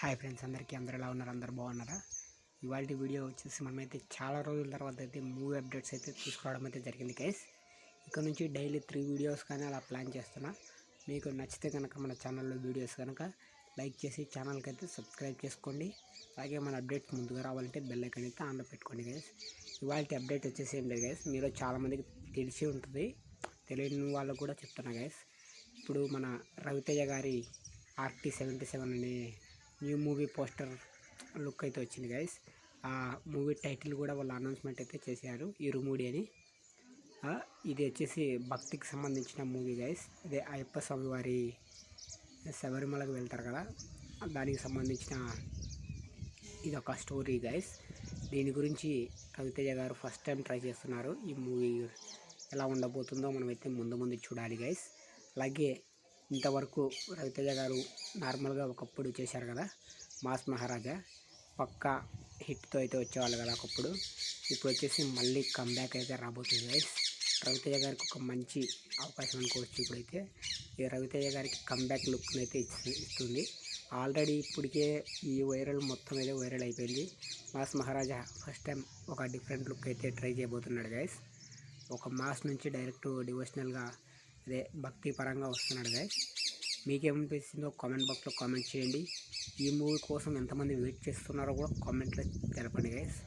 Hi friends, అందరూ ఎలా ఉన్నారు? అందరూ బాగున్నారా? ఇవాళ వీడియో వచ్చేసి మనమైతే చాలా రోజుల తర్వాత అయితే మూవీ అప్డేట్స్ అయితే తీసుకురావడం అయితే జరిగింది గైస్. ఇక్కడ నుంచి డైలీ 3 వీడియోస్ కానీ అలా ప్లాన్ చేస్తున్నా. మీకు నచ్చితే కనుక మన ఛానల్లో వీడియోస్ కనుక లైక్ చేసి ఛానల్కి అయితే సబ్స్క్రైబ్ చేసుకోండి. అలాగే మన అప్డేట్స్ ముందుగా రావాలంటే బెల్ ఐకాన్ అయితే ఆన్లో పెట్టుకోండి గైస్. ఇవాళ అప్డేట్ వచ్చేసి ఏం లేదు గైస్, మీరు చాలామందికి తెలిసి ఉంటుంది, తెలియని వాళ్ళకు కూడా చెప్తున్నా గైస్. ఇప్పుడు మన రవితేజ గారి RT-77 అనే న్యూ మూవీ పోస్టర్ లుక్ అయితే వచ్చింది గైస్. ఆ మూవీ టైటిల్ కూడా వాళ్ళు అనౌన్స్మెంట్ అయితే చేశారు, ఇరుముడి అని. ఇది వచ్చేసి భక్తికి సంబంధించిన మూవీ గైస్. ఇదే అయ్యప్ప స్వామి వారి శబరిమలకు వెళ్తారు కదా, దానికి సంబంధించిన ఇది ఒక స్టోరీ గైస్. దీని గురించి రవితేజ గారు ఫస్ట్ టైం ట్రై చేస్తున్నారు. ఈ మూవీ ఎలా ఉండబోతుందో మనమైతే ముందు చూడాలి గైస్. అలాగే ఇంతవరకు రవితేజ గారు నార్మల్గా ఒకప్పుడు చేశారు కదా మాస్ మహారాజా, పక్కా హిట్తో అయితే వచ్చేవాళ్ళు కదా ఒకప్పుడు. ఇప్పుడు వచ్చేసి మళ్ళీ కమ్బ్యాక్ అయితే రాబోతుంది గైస్. రవితేజ గారికి ఒక మంచి అవకాశం అనుకోవచ్చు. ఇప్పుడైతే ఈ రవితేజ గారికి కమ్బ్యాక్ లుక్ని అయితే ఇస్తుంది. ఆల్రెడీ ఇప్పటికే ఈ వైరల్ మొత్తం అయితే వైరల్ అయిపోయింది. మాస్ మహారాజా ఫస్ట్ టైం ఒక డిఫరెంట్ లుక్ అయితే ట్రై చేయబోతున్నాడు గైస్. ఒక మాస్ నుంచి డైరెక్ట్ డివోషనల్గా అదే భక్తి పరంగా వస్తున్నాడు గైస్. మీకేమనిపిస్తుందో కామెంట్ బాక్స్లో కామెంట్ చేయండి. ఈ మూవీ కోసం ఎంతమంది వెయిట్ చేస్తున్నారో కూడా కామెంట్లో తెలపండి గైస్.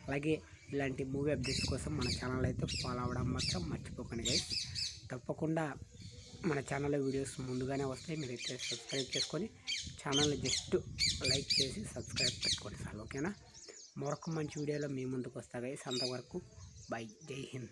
అలాగే ఇలాంటి మూవీ అప్డేట్స్ కోసం మన ఛానల్ అయితే ఫాలో అవ్వడం మాత్రం మర్చిపోకండి గైస్. తప్పకుండా మన ఛానల్లో వీడియోస్ ముందుగానే వస్తాయి, మీరైతే సబ్స్క్రైబ్ చేసుకొని ఛానల్ని జస్ట్ లైక్ చేసి సబ్స్క్రైబ్ పెట్టుకోండి సార్, ఓకేనా? మరొక మంచి వీడియోలో మీ ముందుకు వస్తా గైస్. అంతవరకు బై, జై హింద్.